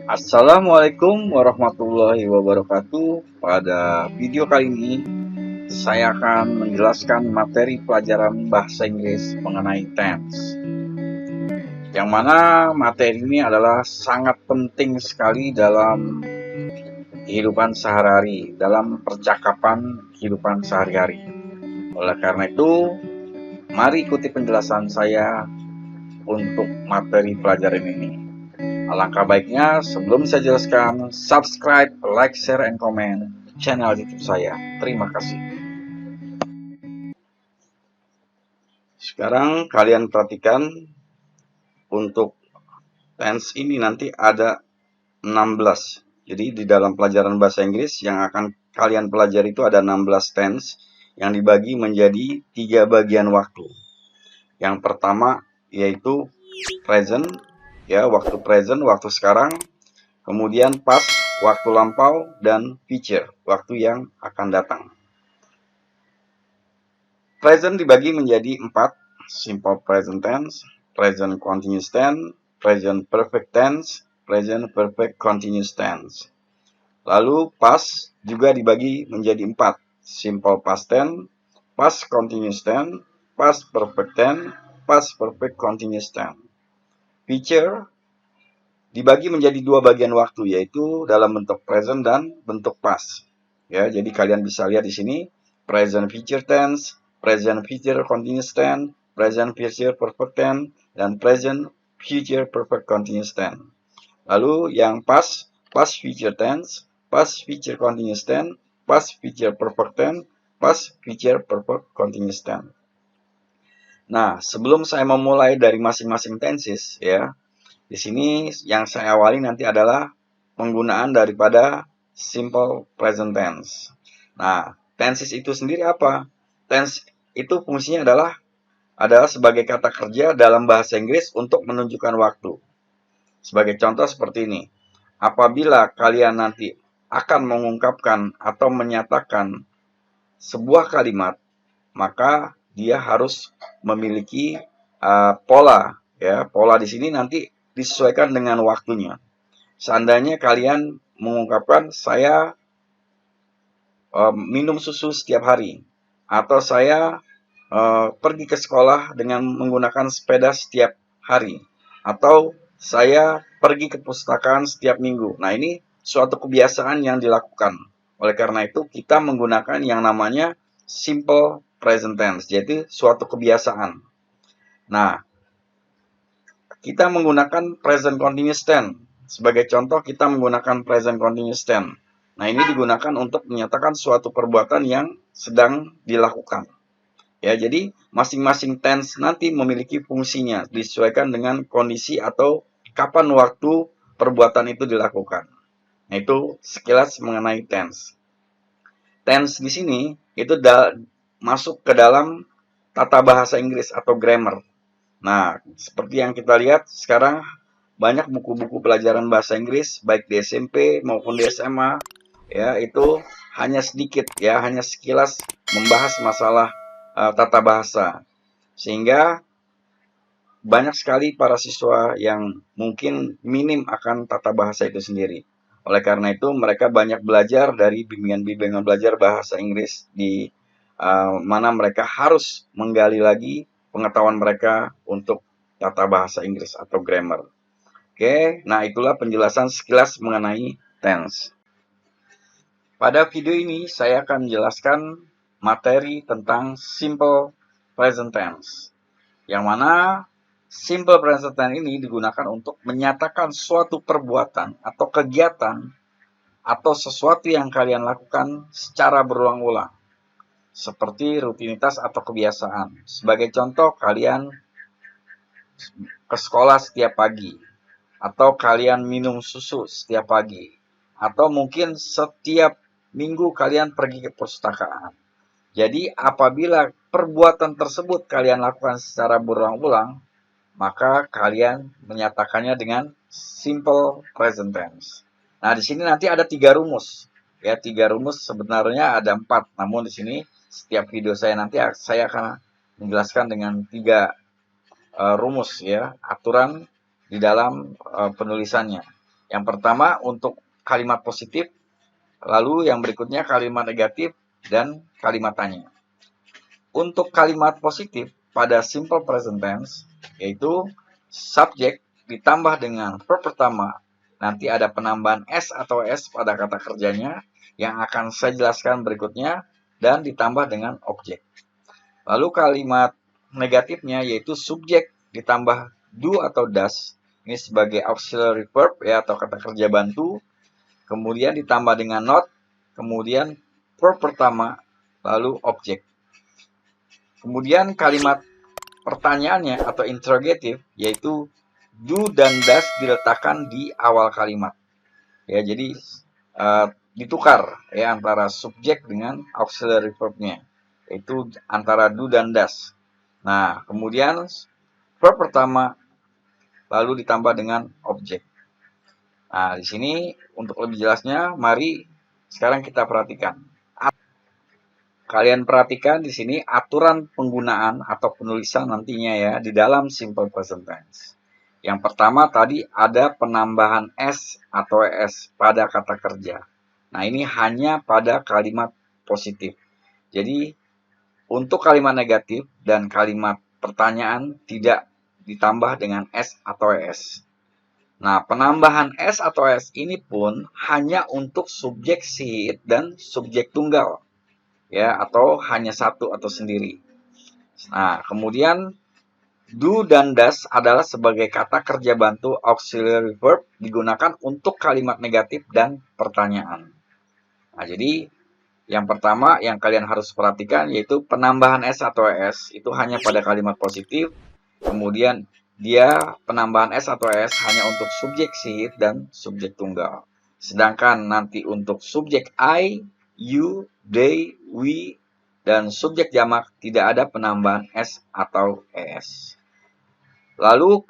Assalamualaikum warahmatullahi wabarakatuh. Pada video kali ini, saya akan menjelaskan materi pelajaran bahasa Inggris mengenai tense. Yang mana materi ini adalah sangat penting sekali dalam kehidupan sehari-hari, dalam percakapan kehidupan sehari-hari. Oleh karena itu, mari ikuti penjelasan saya untuk materi pelajaran ini. Alangkah baiknya sebelum saya jelaskan, subscribe, like, share, and comment channel YouTube saya. Terima kasih. Sekarang kalian perhatikan untuk tense ini nanti ada 16. Jadi di dalam pelajaran bahasa Inggris yang akan kalian pelajari itu ada 16 tense yang dibagi menjadi 3 bagian waktu. Yang pertama yaitu present, ya, waktu present, waktu sekarang. Kemudian past, waktu lampau, dan future, waktu yang akan datang. Present dibagi menjadi 4, simple present tense, present continuous tense, present perfect tense, present perfect continuous tense. Lalu past juga dibagi menjadi 4, simple past tense, past continuous tense, past perfect tense, past perfect continuous tense. Future dibagi menjadi 2 bagian waktu, yaitu dalam bentuk present dan bentuk past. Ya, jadi kalian bisa lihat di sini present future tense, present future continuous tense, present future perfect tense, dan present future perfect continuous tense. Lalu yang past future tense, past future continuous tense, past future perfect tense, past future perfect continuous tense. Nah, sebelum saya memulai dari masing-masing tenses, ya, di sini yang saya awali nanti adalah penggunaan daripada simple present tense. Nah, tenses itu sendiri apa? Tense itu fungsinya adalah sebagai kata kerja dalam bahasa Inggris untuk menunjukkan waktu. Sebagai contoh seperti ini. Apabila kalian nanti akan mengungkapkan atau menyatakan sebuah kalimat, maka dia harus memiliki pola, ya. Pola di sini nanti disesuaikan dengan waktunya. Seandainya kalian mengungkapkan saya minum susu setiap hari, atau saya pergi ke sekolah dengan menggunakan sepeda setiap hari, atau saya pergi ke perpustakaan setiap minggu. Nah, ini suatu kebiasaan yang dilakukan. Oleh karena itu, kita menggunakan yang namanya simple present tense, yaitu suatu kebiasaan. Nah, kita menggunakan present continuous tense. Sebagai contoh, kita menggunakan present continuous tense. Nah, ini digunakan untuk menyatakan suatu perbuatan yang sedang dilakukan. Ya, jadi masing-masing tense nanti memiliki fungsinya, disesuaikan dengan kondisi atau kapan waktu perbuatan itu dilakukan. Nah, itu sekilas mengenai tense. Tense di sini itu masuk ke dalam tata bahasa Inggris atau grammar. Nah, seperti yang kita lihat sekarang banyak buku-buku pelajaran bahasa Inggris baik di SMP maupun di SMA, ya, itu hanya sedikit, ya, hanya sekilas membahas masalah tata bahasa. Sehingga banyak sekali para siswa yang mungkin minim akan tata bahasa itu sendiri. Oleh karena itu mereka banyak belajar dari bimbingan-bimbingan belajar bahasa Inggris di mana mereka harus menggali lagi pengetahuan mereka untuk tata bahasa Inggris atau grammar. Oke, nah itulah penjelasan sekilas mengenai tense. Pada video ini saya akan menjelaskan materi tentang simple present tense. Yang mana simple present tense ini digunakan untuk menyatakan suatu perbuatan atau kegiatan atau sesuatu yang kalian lakukan secara berulang-ulang. Seperti rutinitas atau kebiasaan. Sebagai contoh, kalian ke sekolah setiap pagi, atau kalian minum susu setiap pagi, atau mungkin setiap minggu kalian pergi ke perpustakaan. Jadi apabila perbuatan tersebut kalian lakukan secara berulang-ulang, maka kalian menyatakannya dengan simple present tense. Nah, di sini nanti ada 3 rumus. Ya, 3 rumus, sebenarnya ada 4, namun di sini setiap video saya nanti saya akan menjelaskan dengan 3 rumus, ya, aturan di dalam penulisannya. Yang pertama untuk kalimat positif, lalu yang berikutnya kalimat negatif, dan kalimat tanya. Untuk kalimat positif pada simple present tense, yaitu subjek ditambah dengan verb pertama, nanti ada penambahan s atau s pada kata kerjanya, yang akan saya jelaskan berikutnya, dan ditambah dengan objek. Lalu kalimat negatifnya yaitu subjek ditambah do atau does, ini sebagai auxiliary verb ya, atau kata kerja bantu, kemudian ditambah dengan not, kemudian verb pertama, lalu objek. Kemudian kalimat pertanyaannya atau interrogative yaitu do dan does diletakkan di awal kalimat. Ya, jadi ditukar ya antara subjek dengan auxiliary verbnya, yaitu antara do dan does. Nah, kemudian verb pertama lalu ditambah dengan objek. Nah, di sini untuk lebih jelasnya, mari sekarang kita perhatikan. Kalian perhatikan di sini aturan penggunaan atau penulisan nantinya ya di dalam simple present tense. Yang pertama tadi ada penambahan s atau es pada kata kerja. Nah, ini hanya pada kalimat positif. Jadi, untuk kalimat negatif dan kalimat pertanyaan tidak ditambah dengan s atau es. Nah, penambahan s atau es ini pun hanya untuk subjek she it dan subjek tunggal. Ya, atau hanya satu atau sendiri. Nah, kemudian do dan does adalah sebagai kata kerja bantu auxiliary verb digunakan untuk kalimat negatif dan pertanyaan. Nah, jadi yang pertama yang kalian harus perhatikan yaitu penambahan s atau es itu hanya pada kalimat positif. Kemudian dia penambahan s atau es hanya untuk subjek she it dan subjek tunggal. Sedangkan nanti untuk subjek I, you, they, we, dan subjek jamak tidak ada penambahan s atau es. Lalu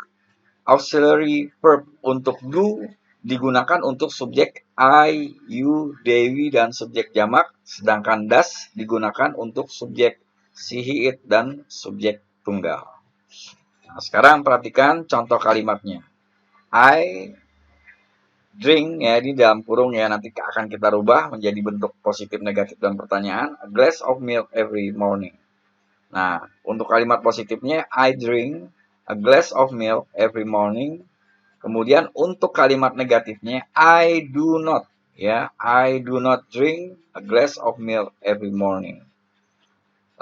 auxiliary verb untuk do digunakan untuk subjek I, you, they, we, dan subjek jamak, sedangkan does digunakan untuk subjek she, it, dan subjek tunggal. Nah, sekarang perhatikan contoh kalimatnya. I drink ya, di dalam kurung ya, nanti akan kita rubah menjadi bentuk positif, negatif, dan pertanyaan. A glass of milk every morning. Nah, untuk kalimat positifnya I drink a glass of milk every morning. Kemudian untuk kalimat negatifnya I do not ya, I do not drink a glass of milk every morning.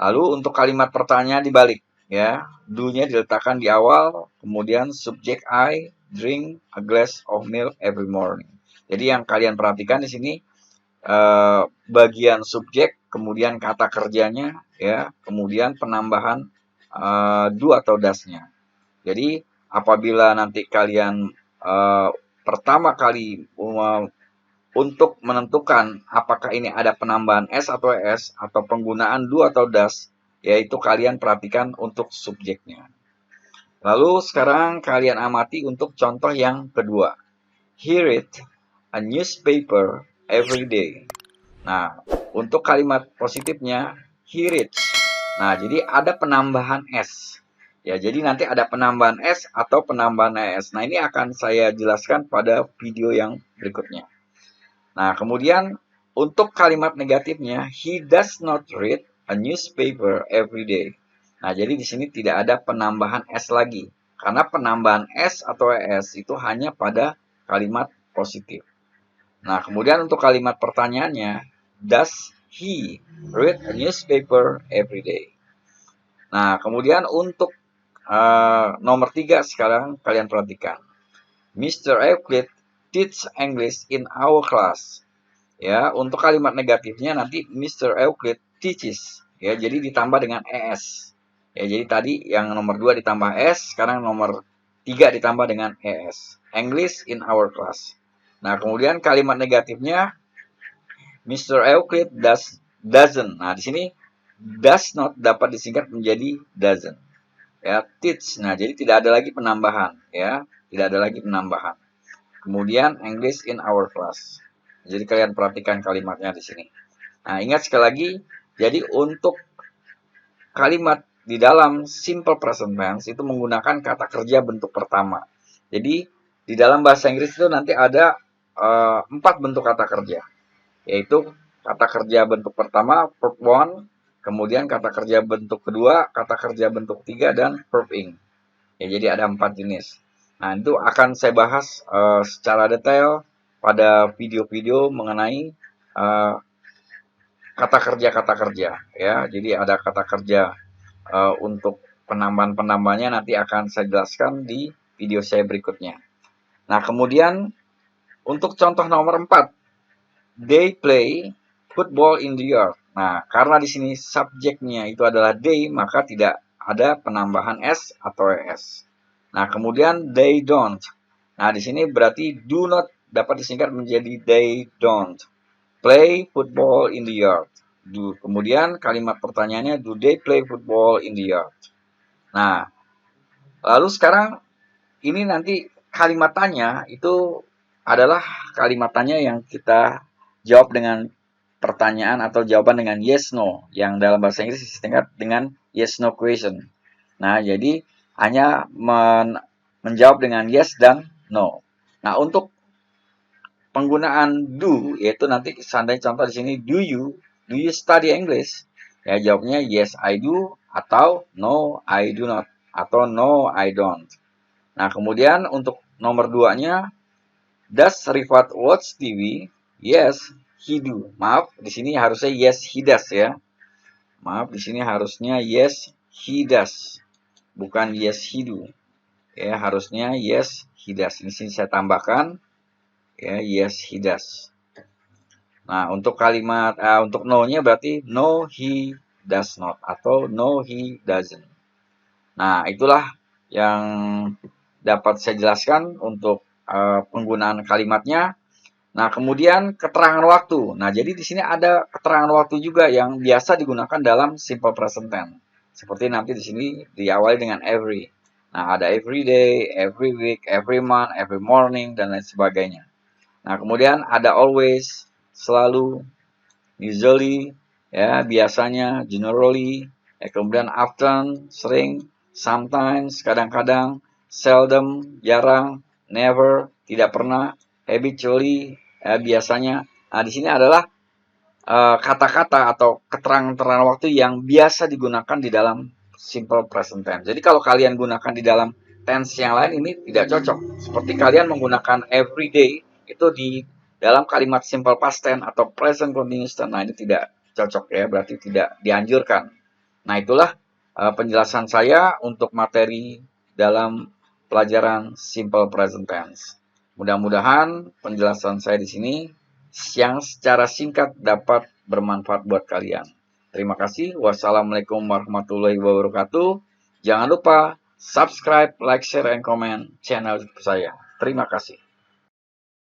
Lalu untuk kalimat pertanyaan dibalik ya, do-nya diletakkan di awal, kemudian subjek I drink a glass of milk every morning. Jadi yang kalian perhatikan di sini bagian subjek, kemudian kata kerjanya ya, kemudian penambahan do atau does-nya. Jadi apabila nanti kalian pertama kali untuk menentukan apakah ini ada penambahan s atau es atau penggunaan do atau does, yaitu kalian perhatikan untuk subjeknya. Lalu sekarang kalian amati untuk contoh yang kedua. He read a newspaper every day. Nah, untuk kalimat positifnya he reads. Nah, jadi ada penambahan s. Ya, jadi nanti ada penambahan s atau penambahan es. Nah, ini akan saya jelaskan pada video yang berikutnya. Nah, kemudian untuk kalimat negatifnya he does not read a newspaper every day. Nah, jadi di sini tidak ada penambahan s lagi. Karena penambahan s atau es itu hanya pada kalimat positif. Nah, kemudian untuk kalimat pertanyaannya, does he read a newspaper every day? Nah, kemudian untuk nomor 3 sekarang kalian perhatikan. Mr. Euclid teach English in our class. Ya, untuk kalimat negatifnya nanti Mr. Euclid teaches. Ya, jadi ditambah dengan es. Ya, jadi tadi yang nomor 2 ditambah s, sekarang nomor 3 ditambah dengan es. English in our class. Nah, kemudian kalimat negatifnya Mr. Euclid doesn't. Nah, di sini does not dapat disingkat menjadi doesn't. Ya, teach. Nah, jadi tidak ada lagi penambahan, ya. Tidak ada lagi penambahan. Kemudian English in our class. Jadi kalian perhatikan kalimatnya di sini. Nah, ingat sekali lagi, jadi untuk kalimat di dalam simple present tense itu menggunakan kata kerja bentuk pertama. Jadi di dalam bahasa Inggris itu nanti ada 4 bentuk kata kerja, yaitu kata kerja bentuk pertama, verb 1, kemudian kata kerja bentuk kedua, kata kerja bentuk 3, dan verb ing. Ya, jadi ada 4 jenis. Nah, itu akan saya bahas secara detail pada video-video mengenai kata kerja ya. Jadi ada kata kerja untuk penambahan-penambahannya nanti akan saya jelaskan di video saya berikutnya. Nah, kemudian untuk contoh nomor 4, they play football in the yard. Nah, karena di sini subjeknya itu adalah they, maka tidak ada penambahan s atau es. Nah, kemudian they don't. Nah, di sini berarti do not dapat disingkat menjadi they don't play football in the yard. Kemudian kalimat pertanyaannya, do they play football in the yard? Nah, lalu sekarang ini nanti kalimat tanya itu adalah kalimat tanya yang kita jawab dengan pertanyaan atau jawaban dengan yes no, yang dalam bahasa Inggris disingkat dengan yes no question. Nah, jadi hanya menjawab dengan yes dan no. Nah, untuk penggunaan do, yaitu nanti seandainya contoh di sini, do you study English? Ya, jawabnya yes I do, atau no I do not, atau no I don't. Nah, kemudian untuk nomor 2-nya, does Rifat watch TV? Yes, he do. Maaf, di sini harusnya yes he does ya. Maaf, di sini harusnya yes he does, bukan yes he do. Ya, harusnya yes he does. Di sini saya tambahkan ya, yes he does. Nah, untuk kalimat untuk no-nya berarti no he does not atau no he doesn't. Nah, itulah yang dapat saya jelaskan untuk penggunaan kalimatnya. Nah, kemudian keterangan waktu. Nah, jadi di sini ada keterangan waktu juga yang biasa digunakan dalam simple present tense. Seperti nanti di sini diawali dengan every. Nah, ada every day, every week, every month, every morning, dan lain sebagainya. Nah, kemudian ada always, selalu, usually, ya, biasanya, generally, ya, kemudian often, sering, sometimes, kadang-kadang, seldom, jarang, never, tidak pernah, habitually, ya, biasanya. Nah, di sini adalah kata-kata atau keterangan-keterangan waktu yang biasa digunakan di dalam simple present tense. Jadi kalau kalian gunakan di dalam tense yang lain ini tidak cocok. Seperti kalian menggunakan every day itu di dalam kalimat simple past tense atau present continuous tense. Nah, ini tidak cocok ya, berarti tidak dianjurkan. Nah, itulah penjelasan saya untuk materi dalam pelajaran simple present tense. Mudah-mudahan penjelasan saya di sini yang secara singkat dapat bermanfaat buat kalian. Terima kasih. Wassalamualaikum warahmatullahi wabarakatuh. Jangan lupa subscribe, like, share, and comment channel saya. Terima kasih.